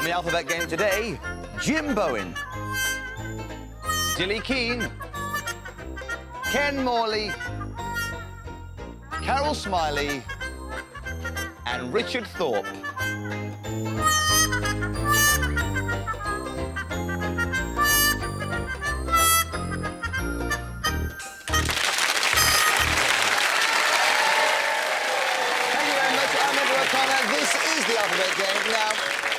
On the alphabet game today, Jim Bowen, Dilly Keane, Ken Morley, Carol Smiley, and Richard Thorpe. This is the alphabet game. Now,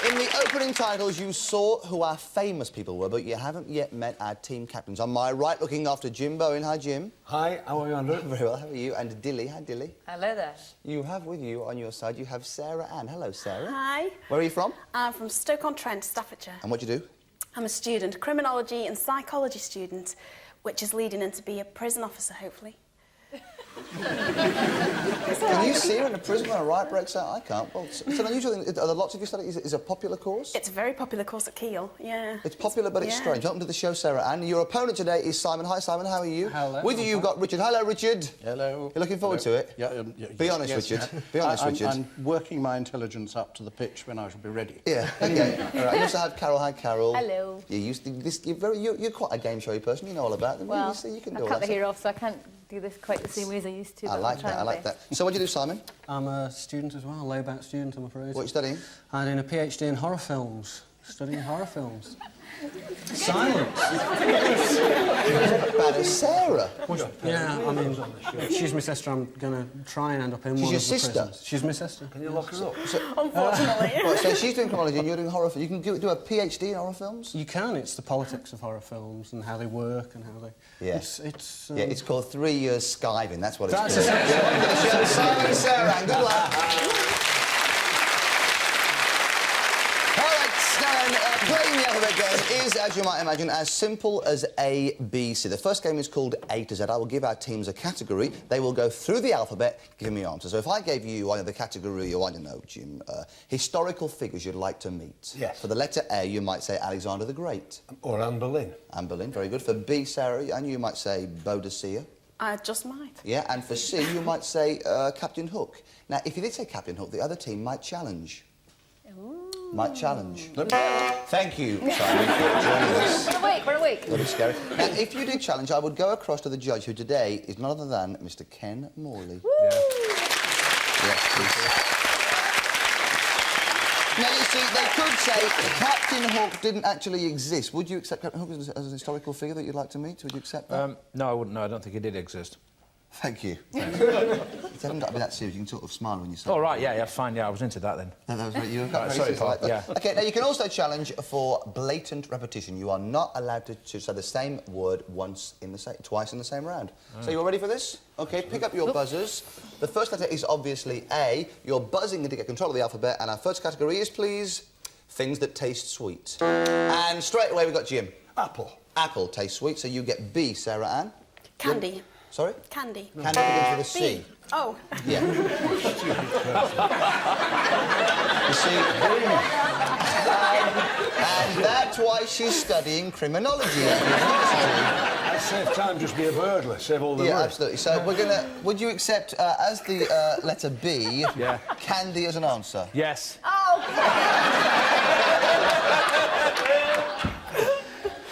in the opening titles, you saw who our famous people were, but you haven't yet met our team captains. On my right, looking after Jim Bowen. Hi, Jim. Hi, how are you, Andrew? Very well, how are you? And Dilly. Hi, Dilly. Hello there. You have with you, on your side, you have Sarah Ann. Hello, Sarah. Hi. Where are you from? I'm from Stoke-on-Trent, Staffordshire. And what do you do? I'm a student, criminology and psychology student, which is leading in to be a prison officer, hopefully. Can you see her in a prison when a riot breaks out? I can't. Well, it's an unusual thing. Are there lots of you studying? Is it a popular course? It's a very popular course at Keele, yeah. It's popular, but it's strange. Welcome to the show, Sarah Ann. Your opponent today is Simon. Hi, Simon. How are you? Hello. With you, you've got Richard. Hello, Richard. Hello. You're looking forward to it? Yeah. Be honest, Richard. Be honest, Richard. I'm working my intelligence up to the pitch when I shall be ready. Yeah. Okay. All right. You also have Carol. Hi, Carol. Hello. You're quite a game showy person. You know all about them. Well, you can I do all cut that the hair off, so I can't do this quite the same way as I used to. I like that. I like that. So what do you do, Simon? I'm a student as well, a layback student, I'm afraid. What are you studying? I'm doing a PhD in horror films, studying horror films. Silence. Bad as Sarah. Yeah, I mean, she's my sister. I'm going to try and end up in one of the She's your sister? prisons. She's my sister. Can you lock her up? Unfortunately. Right, so she's doing criminology and you're doing horror films. You can do a PhD in horror films? You can. It's the politics of horror films and how they work and how they... Yeah. Yeah, it's called 3 years skiving. That's what it's That's called. essentially... Simon and Sarah, and good luck. Playing the alphabet game is, as you might imagine, as simple as A, B, C. The first game is called A to Z. I will give our teams a category. They will go through the alphabet, giving me answers. So if I gave you either the category or, I don't know, Jim, historical figures you'd like to meet. Yes. For the letter A, you might say Alexander the Great. Or Anne Boleyn. Anne Boleyn, very good. For B, Sarah, and you might say Boadicea. I just might. Yeah, and for C, you might say Captain Hook. Now, if you did say Captain Hook, the other team might challenge. Might challenge. Thank you, Simon, for joining us. We're awake. A little scary. Now, if you did challenge, I would go across to the judge, who today is none other than Mr. Ken Morley. Woo! Yeah. Yes, please. Now, you see, they could say Captain Hook didn't actually exist. Would you accept Captain Hook as an historical figure that you'd like to meet? Would you accept that? No, I wouldn't. No, I don't think he did exist. Thank you. You haven't got to be that serious. You can sort of smile when you say. Oh, right, yeah, fine, yeah, I was into that then. No, that was right. You got Right, very sorry, serious like that. yeah. OK, now you can also challenge for blatant repetition. You are not allowed to say the same word twice in the same round. So you all ready for this? OK, pick up your buzzers. The first letter is obviously A. You're buzzing to get control of the alphabet, and our first category is, please, things that taste sweet. And straight away we've got Jim. Apple. Apple tastes sweet, so you get B, Sarah Ann. Candy. Sorry? Candy. Candy begins with a C. B. Oh. Yeah. You see, and that's why she's studying criminology at university. I'd save time, just be a burglar, save all the Yeah, work. absolutely. So we're gonna. Would you accept as the letter B, Yeah. candy as an answer? Yes.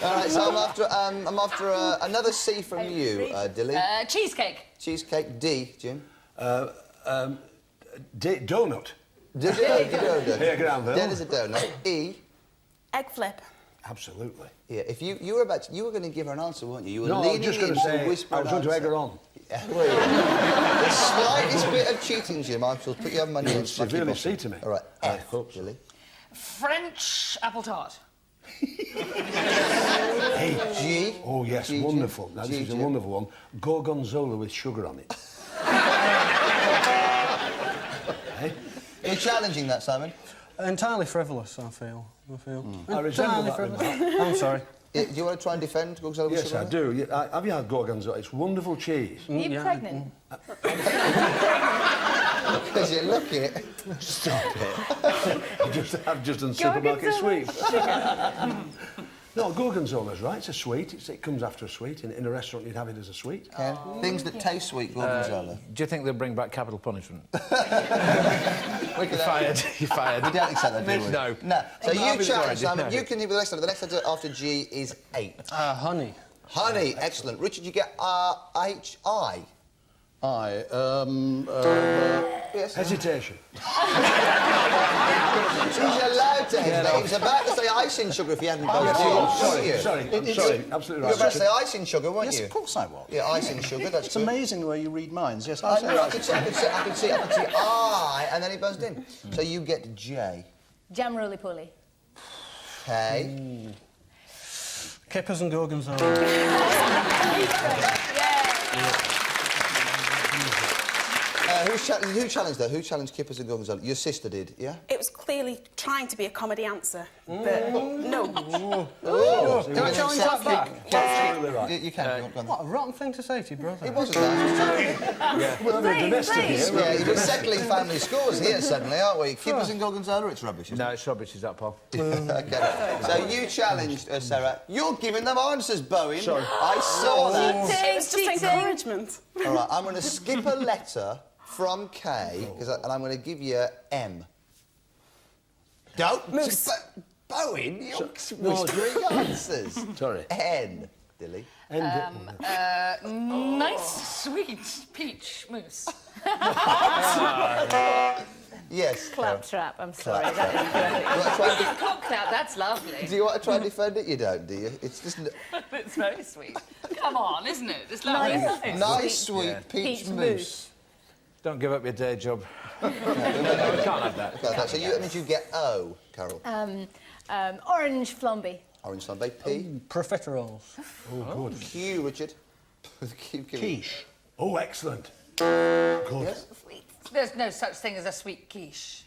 All right. So I'm after another C from you, Dilly. Cheesecake. Cheesecake. D, Jim. Donut. Donut. Here, Granville. Dead as a donut. E. Egg flip. Absolutely. Yeah, if you were going to give her an answer, weren't you? You were No, I was leaning just going in to say, whisper I was going to egg her on. Yeah, well, yeah. The slightest bit of cheating, Jim. I shall put your money in. Severely see to me. All right, I F, hope so. Dilly. French apple tart. Hey. G. Oh, yes, G, wonderful. Jim. Now, G, this is a Jim. wonderful one. Gorgonzola with sugar on it. Hey? You're challenging that, Simon. Entirely frivolous, I feel. I resemble that frivolous. remark. I'm sorry. Do you want to try and defend Gorgonzola with Yes, sugar I on it? do. Have you had gorgonzola? It's wonderful cheese. Are you pregnant? Because you look it. Stop it. I've just done supermarket sweeps. No, gorgonzola's right. It's a sweet. It comes after a sweet. In a restaurant, you'd have it as a sweet. Things that taste sweet, Gorgonzola. Do you think they'll bring back capital punishment? You're fired. You're fired. We don't accept that, do we? No. No. So No, you it's challenge, already, Simon. no. You can give the next letter. The next letter after G is 8. Honey. Honey, excellent. Richard, you get R-H-I. Yes. Hesitation. He's allowed to hesitate. He was about to say icing sugar if he hadn't buzzed in. Sorry, I'm sorry. Absolutely You were right. about to say icing sugar, weren't Yes, you? of course I was. Yeah, icing sugar, that's It's good. amazing the way you read minds. Yes, I know, I could see I, and then he buzzed in. So you get J. Jam roly-poly. K. Kippers and gorgonzola. Who challenged that? Who challenged Kippers and Gorgonzola? Your sister did, yeah? It was clearly trying to be a comedy answer, but no. Oh, Can I challenge that back? Absolutely right. You can. Go on. What a rotten thing to say to your brother. It wasn't that. Well, I mean, domestic here. Yeah, you're just settling family scores here suddenly, aren't we? Kippers and Gorgonzola, it's rubbish, isn't No, it's rubbish, is that, Paul? it? Okay. So you challenged Sarah. You're giving them answers, Bowen. Sorry. I saw that. It was just encouragement. All right, I'm going to skip a letter from K, and I'm going to give you M. Don't. Moose. Bowen, you're whispering answers. Sorry. N. Dilly. Nice, sweet peach mousse. Yes. Claptrap, I'm sorry. That is You want to try and Cook that, that's lovely. do you want to try and defend it? You don't, do you? It's just It's very sweet. Come on, isn't it? It's lovely. nice, sweet Yeah. peach Peach mousse. mousse. Don't give up your day job. We can't have that. Okay, so that means you get O, Carol. Orange flambe. Orange Sunday. P. Profiteroles. Oh, good. Q, Richard. Q, Quiche. Oh, excellent. Good. Yes. There's no such thing as a sweet quiche.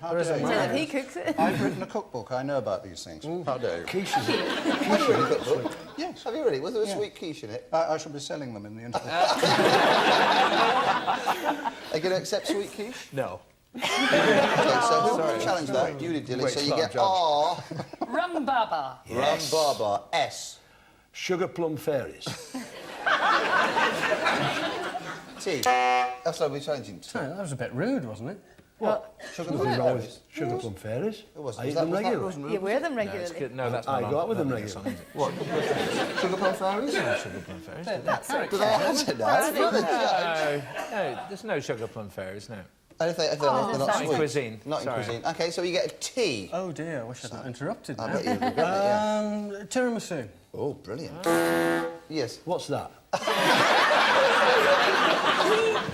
How dare you? If he cooks it. I've written a cookbook. I know about these things. How dare you? Quiche is Have you really got book? Yes. Have you really? Was there a Yeah. sweet quiche in it? I shall be selling them in the internet. Are you going to accept sweet quiche? No. Okay, so who challenged that? You did, Dilly. Wait So till you I'm get judged. R. Rum baba. Rhubarber. S. Sugar plum fairies. T. That's what we're challenging. Oh, that was a bit rude, wasn't it? Sugar Nothing plum wrong fairies. with sugar plum fairies. It wasn't. I eat Was that- them was that regularly. wasn't You rude? wear them No, it's regularly. good. No, that's I not go on- out with them no, regularly. that's not- What? Sugar plum fairies? Sugar plum fairies. Do they answer that? No, there's no sugar plum fairies, no. And if they're not Not in sweet? cuisine. Not in Sorry. cuisine. Okay, so you get a T. Oh dear, I wish I'd not interrupted I now. bet you regret it, yeah. Tiramisu. Oh, brilliant. Yes. What's that?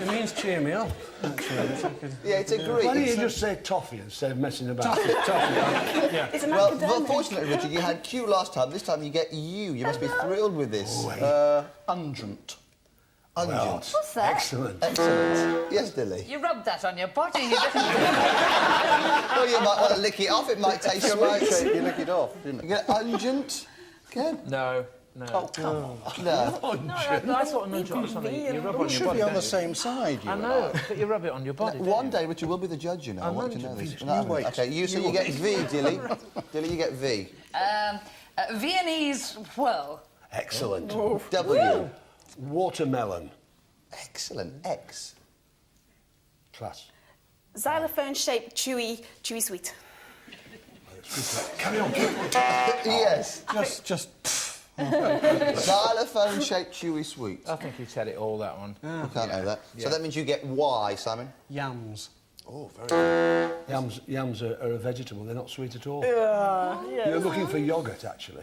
It means cheer me up, actually. If I could- Yeah, it's a Greek. Why don't you just say toffee instead of messing about? It's an Well, academic. unfortunately, Richard, you had Q last time. This time you get U. You must be thrilled with this. Ungent. Ungent. What's that? Excellent. Excellent. Yes, Dilly. You rubbed that on your body. You didn't. Well, you might want to lick it off. It might taste You might sweet. take, you lick it off, didn't You get ungent. Good. No. Oh, No. No. No, I thought an unjust was something you rub it? on We your should body. be on don't the you? same side, you I and know, but you rub it on your body. don't One you? day, Richard will be the judge, you know. I I'm want you to know not- this. you wait. Okay, so you get V, Dilly. Dilly, you get V. Viennese whirl. Excellent. W. Watermelon. Excellent. X. Class. Xylophone-shaped, chewy sweet. Carry on. Yes. Just Xylophone-shaped chewy sweet. I think he said it all, that one. I can't know that. So that means you get Y, Simon. yams. Oh, very good. Yams are a vegetable. They're not sweet at all. You're looking for yoghurt, actually.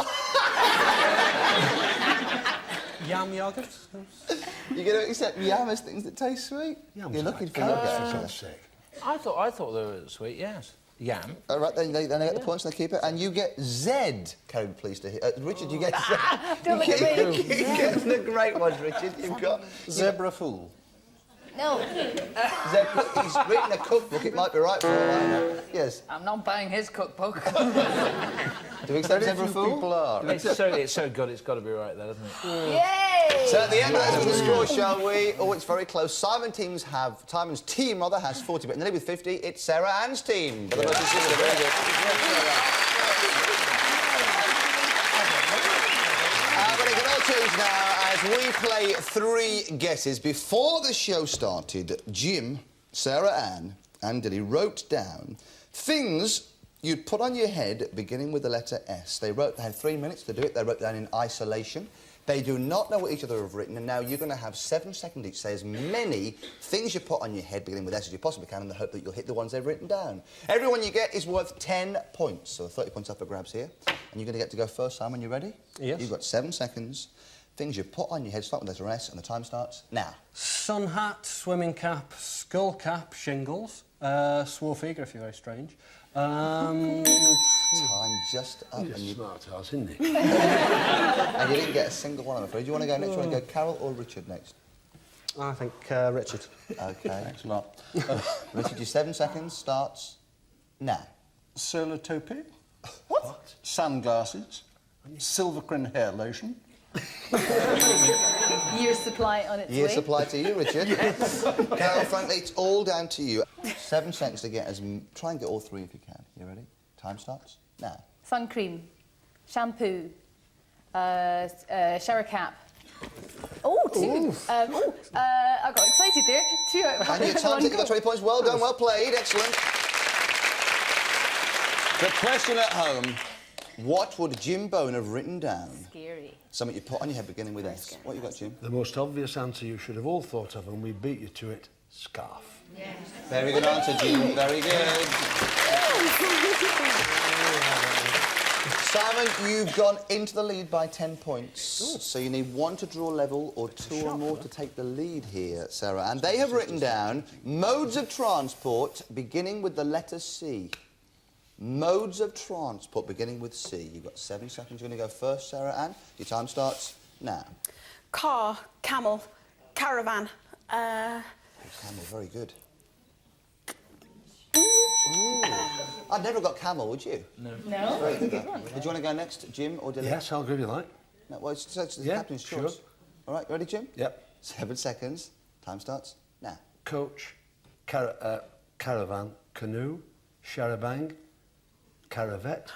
Yam yogurt. You're going to accept yam as things that taste sweet? Yams You're are looking like for carrots, yogurt. for God's sake. I thought they were sweet, yes. Yam. All right, then they get the points and they keep it. And you get Z. Karen, pleased to hear. Richard, you get Z. Don't look at me. You get the great ones, Richard. You've got Zebra fool. No. Zebra. He's written a cookbook. It might be right for all I know. Yes. I'm not buying his cookbook. Do we accept Very Zebra few fool? people are. It's so good, it's got to be right there, doesn't it? Yay! So at the end, let's do the score, shall we? Oh, it's very close. Simon's team has 40, but nearly with 50, it's Sarah Ann's team. But the most similar, very good. But it can all change now as we play 3 guesses. Before the show started, Jim, Sarah Ann, and Dilly wrote down things you'd put on your head beginning with the letter S. They had 3 minutes to do it. They wrote down in isolation. They do not know what each other have written, and now you're going to have 7 seconds each. Say as many things you put on your head beginning with S as you possibly can in the hope that you'll hit the ones they've written down. Every one you get is worth 10 points, so 30 points up for grabs here. And you're going to get to go first, Simon. You ready? Yes. You've got 7 seconds. Things you put on your head start with the letter S, and the time starts now. Sun hat, swimming cap, skull cap, shingles, swarfiga if you're very strange. Time just up, He's and you smart ass, isn't he? and you didn't get a single one, I'm afraid. Do you want to go next? Do you want to go Carol or Richard next? I think Richard. OK. Thanks a lot. Richard, your 7 seconds starts now. Solar toupee. What? Sunglasses. Silvercrin hair lotion. Year's supply on its Year way. supply to you, Richard. Carol, frankly, it's all down to you. 7 seconds to get try and get all 3 if you can. You ready? Time starts now. Sun cream, shampoo, shower cap. Oh, 2. I got excited there. 2 out of And your time, you got 20 points. Well done, well played, excellent. The question at home, what would Jim Bone have written down? Scary. Something you put on your head beginning with S. What you got, Jim? The most obvious answer you should have all thought of, and we beat you to it, scarf. Yes. Very good answer, Jim. Very good. Simon, you've gone into the lead by 10 points. So you need 1 to draw level or 2 or more to take the lead here, Sarah. And they have written down modes of transport beginning with the letter C. Modes of transport beginning with C. You've got 7 seconds. You're going to go first, Sarah Ann. Your time starts now. Car, camel, caravan. Camel, very good. Ooh. I'd never got camel, would you? No. Very good. Would you want to go next, Jim or Dylan? Yes, I'll give you that. No, well, it's the Yeah, captain's choice. sure. All right, ready, Jim? Yep. 7 seconds. Time starts now. Coach, caravan, canoe, charabang, caravette.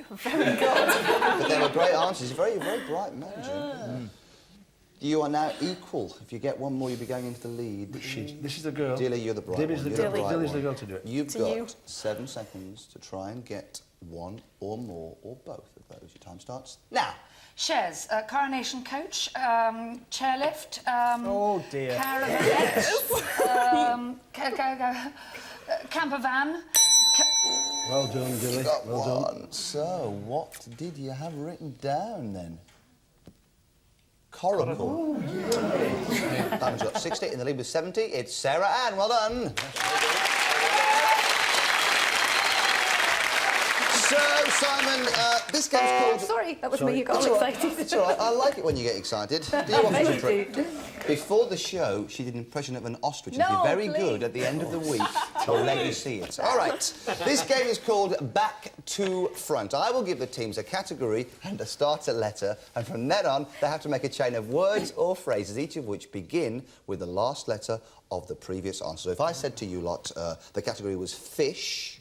But they were great answers. You're very bright man, Jim. You are now equal. If you get one more, you'll be going into the lead. This is the girl. Dilly, you're the bright Dilly's one. the You're girl. bright Dilly's the one. girl to do it. You've To got you. 7 seconds to try and get 1 or more or both of those. Your time starts now. Shares, coronation coach, chairlift, Oh, dear. caravan, camper van. Well done, Dilly. You got Well done. 1. So, what did you have written down then? Coracle. Time's got 60 in the lead with 70. It's Sarah Ann. Well done. So, Simon, this game's called... Sorry, that was me who got It's all right. excited. It's all right. I like it when you get excited. Do you want me to I trick? do. Before the show, she did an impression of an ostrich. And No, she's very please. good at the end of the week. I'll let you see it. All right. This game is called Back to Front. I will give the teams a category and a starter letter, and from then on, they have to make a chain of words or phrases, each of which begin with the last letter of the previous answer. So if I said to you lot, the category was fish,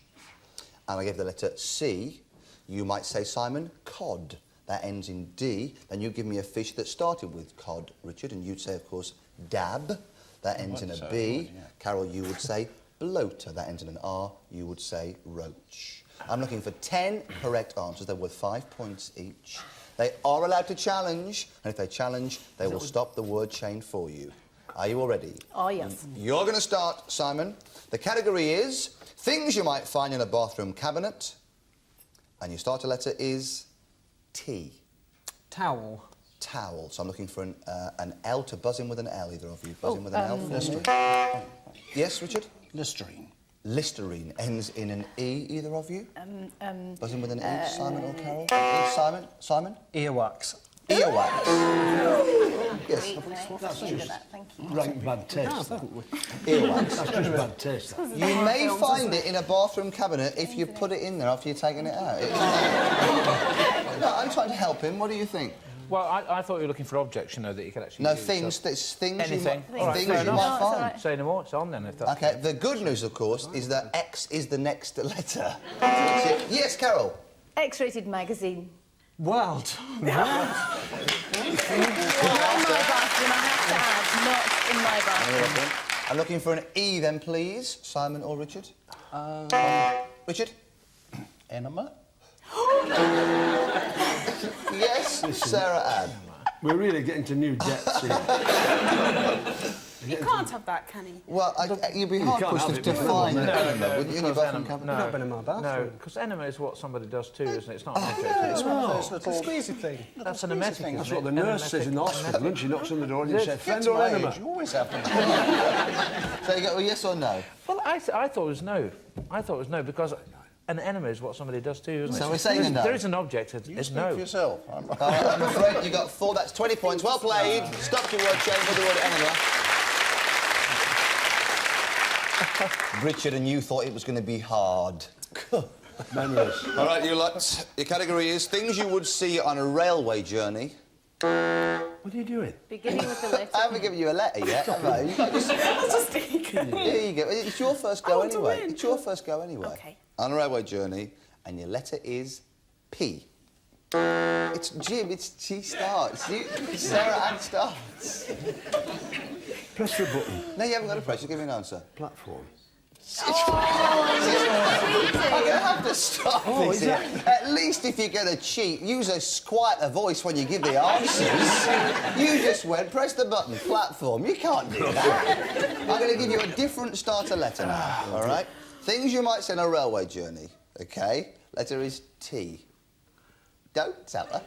and I gave the letter C, you might say, Simon, cod. That ends in D. Then you give me a fish that started with cod, Richard, and you'd say, of course, dab. That ends in a B. Carol, you would say bloater. That ends in an R. You would say roach. I'm looking for 10 correct answers. They're worth 5 points each. They are allowed to challenge, and if they challenge, they will stop the word chain for you. Are you all ready? Oh, yes. You're going to start, Simon. The category is things you might find in a bathroom cabinet, and your starter letter is T. Towel. Towel. So I'm looking for an L to buzz in with an L, either of you. Buzz in with an L. Listerine. Yes, Richard? Listerine. Listerine ends in an E, either of you? Buzz in with an E, Simon or Carol? Simon? Simon? Earwax. Earwax. Yes. That's Look at just that, thank you. rank bad taste. that. Earwax. That's just bad taste. that. You may find it in a bathroom cabinet if you put it in there after you've taken it out. No, I'm trying to help him. What do you think? Well, I thought you were looking for objects, you know, that you could actually No, use, things, so- things Anything. you All might, right, things fair you enough. might No, it's all find. right. Say no more, it's on then. If that's OK, the good news, of course, is that X is the next letter. Yes, Carol? X-rated magazine. Well done. Not in my bathroom, I have to add. Not in my bathroom. I'm looking for an E then, please. Simon or Richard? Richard? Enema. Yes, Sarah Ann. We're really getting to new depths here. You can't have that, can he? Well, you'd be hard can't pushed have to it, define no, enema, wouldn't you? You've because often enema- come- no. You've not been in my No, bathroom. because enema is what somebody does too, isn't it? It's not an object. It's one of those It's a little... squeezy thing. That's an emetic, thing. isn't That's it? what the nurse says in the hospital, and she knocks on the door and you Yes. say, Get friend to or my enema? age, you always have to... So you go, well, yes or no? Well, I thought it was no. I thought it was no because an enema is what somebody does too, isn't it? So we're saying a no. There is an object. It's You speak no. for yourself. I'm afraid you got 4. That's 20 points. Well played. Stop your word chain with the word enema. Richard, and you thought it was going to be hard. Memories. All right, you lot. Your category is things you would see on a railway journey. What are you doing? Beginning with the letter. I haven't given you a letter yet, have I? You got just... Here you go. It's your first go want to anyway. win. It's your first go anyway. OK. On a railway journey, and your letter is P. It's Jim. It's she starts. Sarah Ann starts. Press the button. No, you haven't got to press. Just give me an answer. Platform. I'm going to have to stop this here. At least if you're going to cheat, use a quieter voice when you give the answers. You just went, press the button, platform. You can't do that. I'm going to give you a different starter letter now, all right? Things you might say on a railway journey, OK? Letter is T. Don't tell her.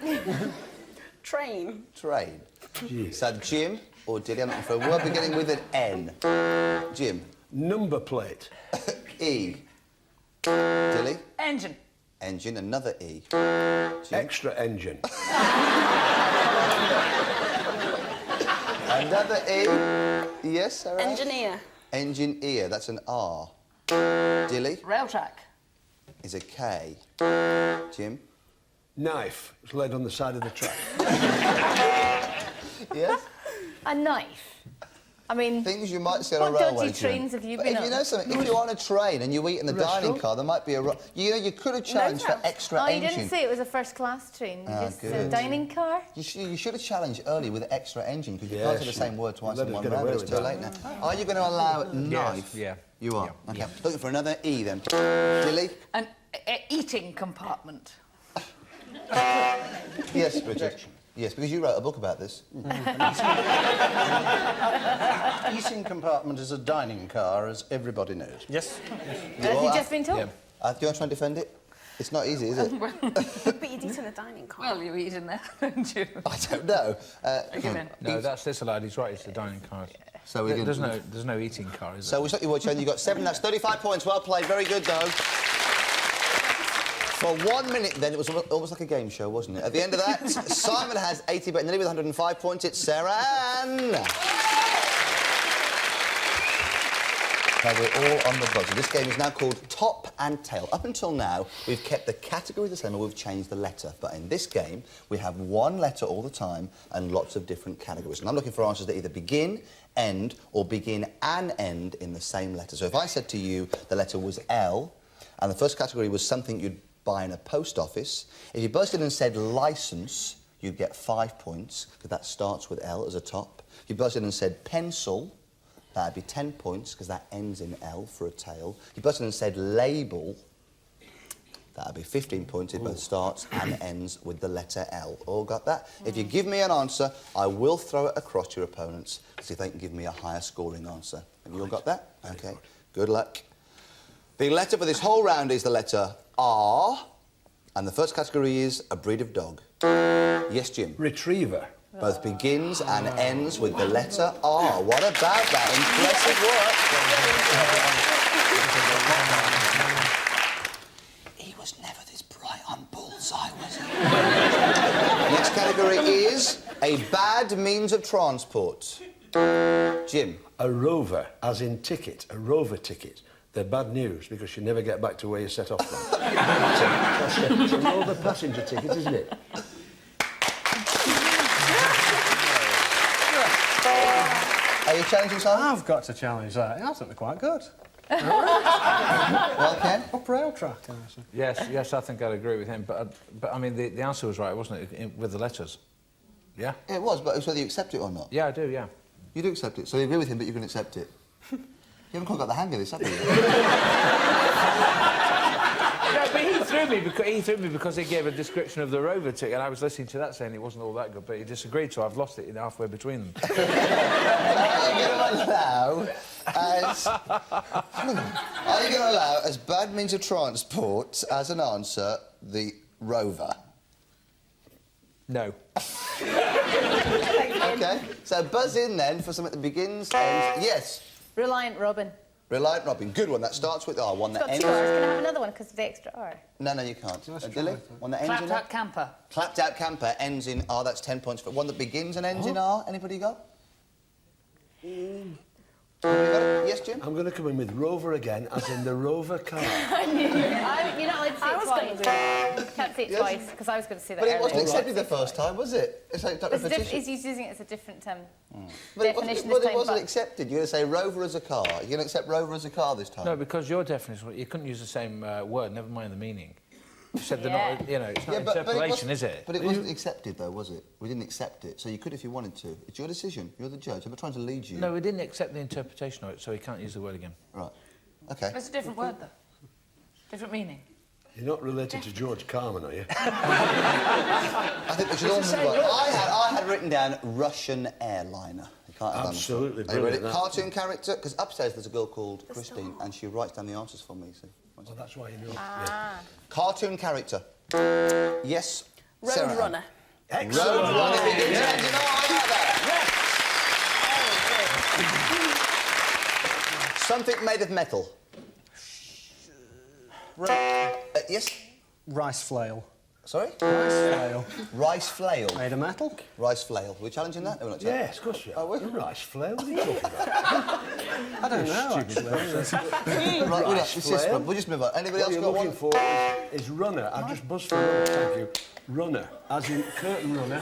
Train. Train. Jeez. So Jim or Dilly, I'm looking for a word beginning with an N. Jim. Number plate. E. Dilly. Engine. Engine, another E. Extra engine. Another E. Yes, Sarah? Engineer. Engineer, that's an R. Dilly Rail track. is a K. Jim? Knife. It's laid on the side of the track. Yes? A knife. I mean, Things you might see on a what railway dodgy journey. trains have you But been if you on? know something, if you're on a train and you eat in the dining Restaurant? car, there might be a... You know, you could have challenged for extra oh, you engine. didn't say it was a first-class train. Ah, Just a good. dining car. You should have challenged early with extra engine because you Yeah, can't say the she- same word twice let in us one get round. away It's with too that. late now. Are you going to allow knife? yeah. You are? Yeah. OK. Looking for another E then. Dilly? An eating compartment. Yes, Richard. Yes, because you wrote a book about this. Eating compartment is a dining car, as everybody knows. Yes. Have you just been told? Yeah. Do you want to try and defend it? It's not easy, is it? But you'd eat in a dining car. Well, you eat in there, don't you? I don't know. Give in. No, that's this lad. He's right. It's the dining car. So we can- There's no eating car, is So there? we stopped your watch and you got 7. That's 35 points. Well played. Very good, though. For 1 minute, then, it was almost like a game show, wasn't it? At the end of that, Simon has 80, but nearly with 105 points, it's Sarah Ann. Now, we're all on the buzzer. This game is now called Top and Tail. Up until now, we've kept the category the same and we've changed the letter. But in this game, we have one letter all the time and lots of different categories. And I'm looking for answers that either begin, end, or begin and end in the same letter. So if I said to you the letter was L, and the first category was something you'd buy in a post office, if you burst in and said licence, you'd get 5 points, because that starts with L as a top. If you burst in and said pencil, that'd be 10 points, because that ends in L for a tail. If you burst in and said label, that'd be 15 points. It both starts and ends with the letter L. All got that? If you give me an answer, I will throw it across to your opponents to see if they can give me a higher scoring answer. Have you all got that? OK. Good luck. The letter for this whole round is the letter R, and the first category is a breed of dog. Yes, Jim? Retriever. Both begins and ends with the letter R. What about that? Impressive work. He was never this bright on bullseye, was he? Next category is a bad means of transport. Jim? A rover, as in ticket, a rover ticket. They're bad news because you never get back to where you set off from. It's a rover passenger ticket, isn't it? Are you challenging Simon? I've got to challenge that. It hasn't been quite good. Well, Ken? Up rail track, actually. Yes, I think I'd agree with him. But I mean, the answer was right, wasn't it, with the letters? Yeah? It was, but it's whether you accept it or not. Yeah, I do, yeah. You do accept it, so you agree with him, but you can accept it. You haven't quite got the hang of this, have you? No, but he threw me because he gave a description of the Rover ticket, and I was listening to that saying it wasn't all that good, but he disagreed, so I've lost it halfway between them. Are you going to allow as bad means of transport as an answer the Rover? No. OK, so buzz in then for something that begins, ends... Yes. Reliant Robin. Reliant Robin. Good one. That starts with R. One that It's ends... got 2 R's. Can I have another one because of the extra R? No, you can't. Dilly? One that ends Clapped in out R. camper. Clapped out camper ends in R. That's 10 points. For one that begins and ends in R. Anybody got? Anybody got it? Yes, Jim? I'm going to come in with Rover again, as in the Rover car. I knew it. You're not allowed to say I it was twice. going to do it. Can't say it Yes. twice because I was going to say that But it earlier. wasn't accepted the first time, was it? It's like It's repetition. he's using it as a different But definition it this time. wasn't accepted. You're going to say Rover as a car. You're going to accept Rover as a car this time. No, because your definition, you couldn't use the same word, never mind the meaning. You said they're not, you know, it's not interpolation, is it? But it wasn't accepted, though, was it? We didn't accept it, so you could if you wanted to. It's your decision. You're the judge. I'm not trying to lead you. No, we didn't accept the interpretation of it, so he can't use the word again. Right. OK. It's a different word, though. Different meaning. You're not related to George Carmen, are you? I think we should all move on. I had written down Russian airliner. You can't have Absolutely that. Are you ready? brilliant, that. Cartoon character? Because upstairs there's a girl called Christine, and she writes down the answers for me, see? Well, that's why you know. Yeah. Cartoon character. Yes, Sarah. Roadrunner. Excellent. Roadrunner begins and ends in R. I like that. Something made of metal. Yes? Rice flail. Sorry? Rice flail. Rice flail. Made of metal? Rice flail. We're challenging that? No, we're not challenging. Yes, of course you Oh, are. we- The rice flail, what are you talking about? I don't know, actually. Right, we'll Rice flail. we'll just move on. Anybody What else you're got looking one? for is runner. I've just buzzed for runner, thank you. Runner, as in curtain runner,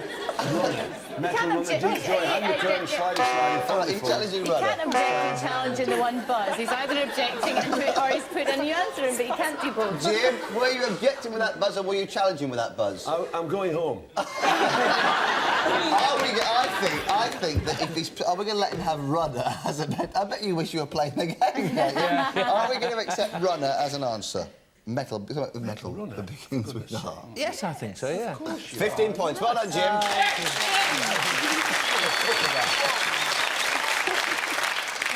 runner. Metal runner, object- deep joy, hang the curtain, sliding, Right, forward. he's challenging He runner. can't object to challenging the one buzz. He's either objecting or he's put a new answer in, but he can't do both. Jim, were you objecting with that buzz or were you challenging with that buzz? I'm going home. I think that if he's... Are we going to let him have runner as a... I bet you wish you were playing the game. Are we going to accept runner as an answer? Metal that begins with R. Yes, I think so, yeah. 15 points. Well done, Jim.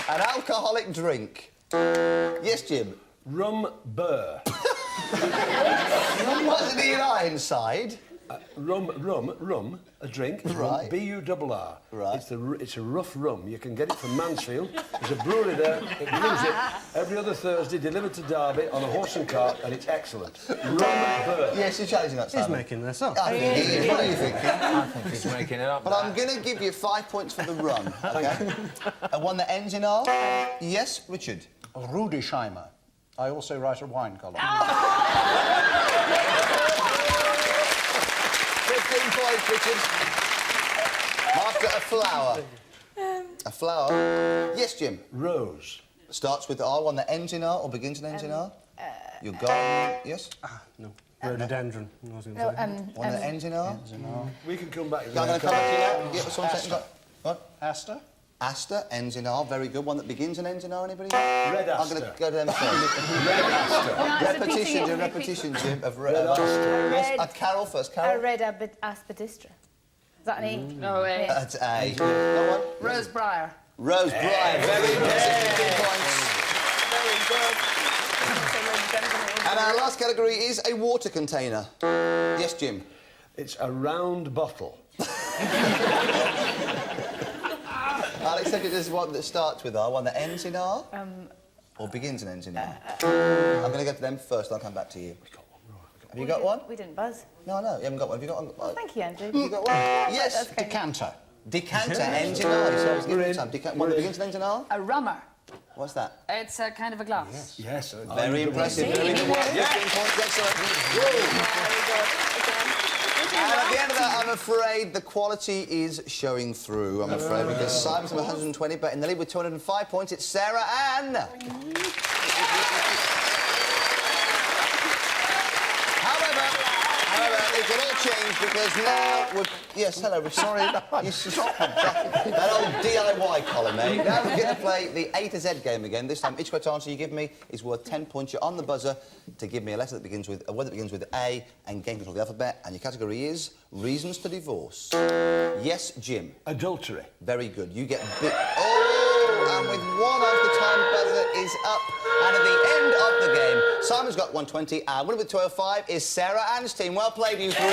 An alcoholic drink. Yes, Jim. Rum burr. What's the E-I inside? Rum, a drink. Right. B-U-R-R. Right. It's a rough rum. You can get it from Mansfield. There's a brewery there. It brews it every other Thursday, delivered to Derby on a horse and cart, and it's excellent. Rum burr. Yes, you're challenging that, He's Simon. making this up. I think he is. What are you thinking? I think he's making it up. But I'm going to give you 5 points for the run, OK? And one that ends in R? Yes, Richard. Rudesheimer. I also write a wine column. 15 points, Richard. After a flower. A flower. Yes, Jim. Rose. Starts with R, one that ends in R or begins and ends in R? Your garden, yes? No. Rhododendron. I was gonna No, say. One that ends in R? We can come back to I'm going that. to come back to you now. Yeah, what's one second? What? Aster. Aster ends in R, very good. One that begins and ends in R, anybody? Red I'm going to aster. go to them first. Red aster. Repetition, do repetition, Jim, of red aster. Yes, Red- Carol first, A Carol. red aspidistra. Is that an A? No way. That's A. No one? Rose Briar. Rose Briar, very impressive, 15 points. Very good. And our last category is a water container. Yes, Jim. It's a round bottle. I'll accept it as one that starts with R, one that ends in R? Or begins and ends in R? I'm going to go to them first, I'll come back to you. Have you got one? We didn't buzz. No, you haven't got one. Have you got one? Oh, thank you, Andrew. You got one? Yes. That's kind of- Decanter. Decanter ends in R, so I was giving you time. One that begins and ends in R? A rummer. What's that? It's a kind of a glass. Yes. Very impressive. Very good work. 15 points, excellent. And at the end of that, I'm afraid the quality is showing through, I'm afraid, because Simon's on 120, but in the lead with 205 points, it's Sarah Ann. However, it can all change because now we're... Yes, hello, sorry. You stop that old DIY column, mate. Now we're going to play the A to Z game again. This time, each correct answer you give me is worth 10 points. You're on the buzzer to give me a letter that begins with... a word that begins with A and gain control of the alphabet. And your category is reasons to divorce. Yes, Jim. Adultery. Very good. You get big... Oh! And with one off, the time buzzer is up. And at the end of the game, Simon's got 120, and winner with 205 is Sarah Ann's team. Well played, you three.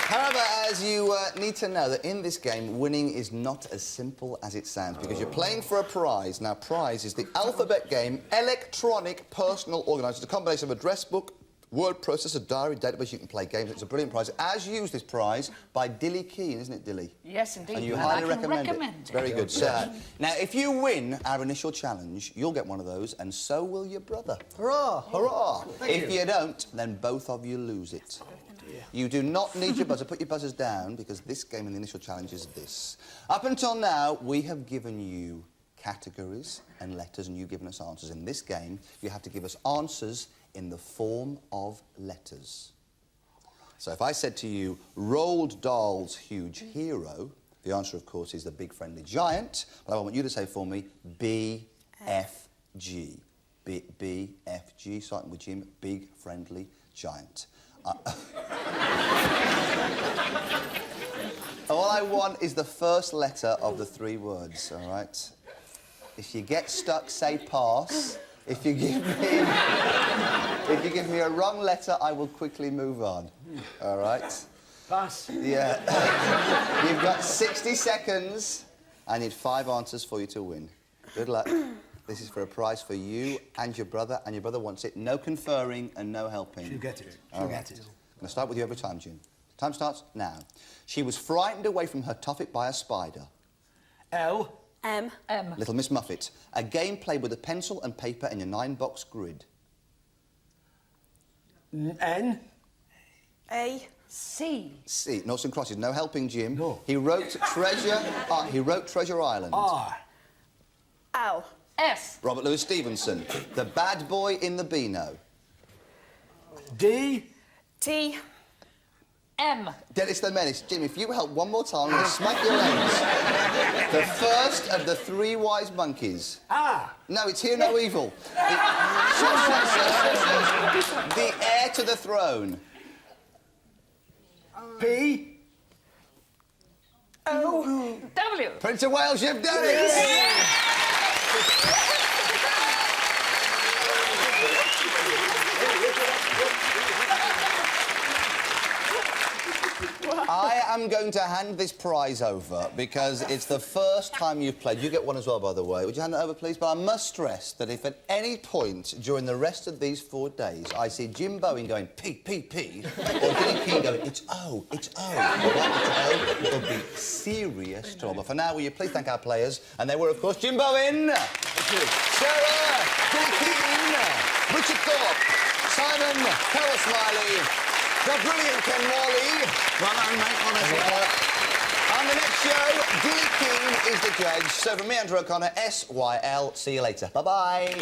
However, as you need to know that in this game, winning is not as simple as it sounds because you're playing for a prize. Now, prize is the alphabet game electronic personal organiser. It's a combination of address book, word processor, diary, database. You can play games. It's a brilliant prize. As used, this prize by Dilly Keane, isn't it, Dilly? Yes, indeed. And you And highly I can recommend it. Very good, sir. Now, if you win our initial challenge, you'll get one of those, and so will your brother. Hurrah! Hurrah! If you don't, then both of you lose it. You do not need your buzzer. Put your buzzers down, because this game in the initial challenge is this. Up until now, we have given you categories and letters, and you've given us answers. In this game, you have to give us answers in the form of letters. So if I said to you, Roald Dahl's huge hero, the answer, of course, is the big friendly giant. But I want you to say for me, B-F-G. B-F-G, starting with Jim, big friendly giant. All I want is the first letter of the three words, all right? If you get stuck, say pass. If you give me a wrong letter, I will quickly move on. All right? Pass. Yeah. You've got 60 seconds. I need 5 answers for you to win. Good luck. This is for a prize for you and your brother wants it. No conferring and no helping. She'll get it. She'll get it. I'm going to start with you every time, Jim. Time starts now. She was frightened away from her toffet by a spider. L. M. Little Miss Muffet. A game played with a pencil and paper in your 9-box grid. N. A. C. C. Noughts and crosses. No helping, Jim. No. He wrote Treasure Island. R. L. S. Robert Louis Stevenson. The bad boy in the Beano. D. T. M. Dennis the Menace. Jim, if you help one more time, I'm going to smack your legs. The first of the 3 wise monkeys. R. No, it's Hear No Evil. The heir to the throne. P. O. W. Prince of Wales, you've done it! I am going to hand this prize over because it's the first time you've played. You get one as well, by the way. Would you hand that over, please? But I must stress that if at any point during the rest of these 4 days I see Jim Bowen going P, P, P, or Dilly Keane going it's O, it's O, all right, it's O, it'll be serious trouble. For now, will you please thank our players? And they were, of course, Jim Bowen, Sarah, Dilly Keane, Richard Thorpe, Simon, Carol Smiley, the brilliant Ken Morley. Well done, mate. On the next show, Dilly Keane is the judge. So from me, Andrew O'Connor, SYL. See you later. Bye-bye.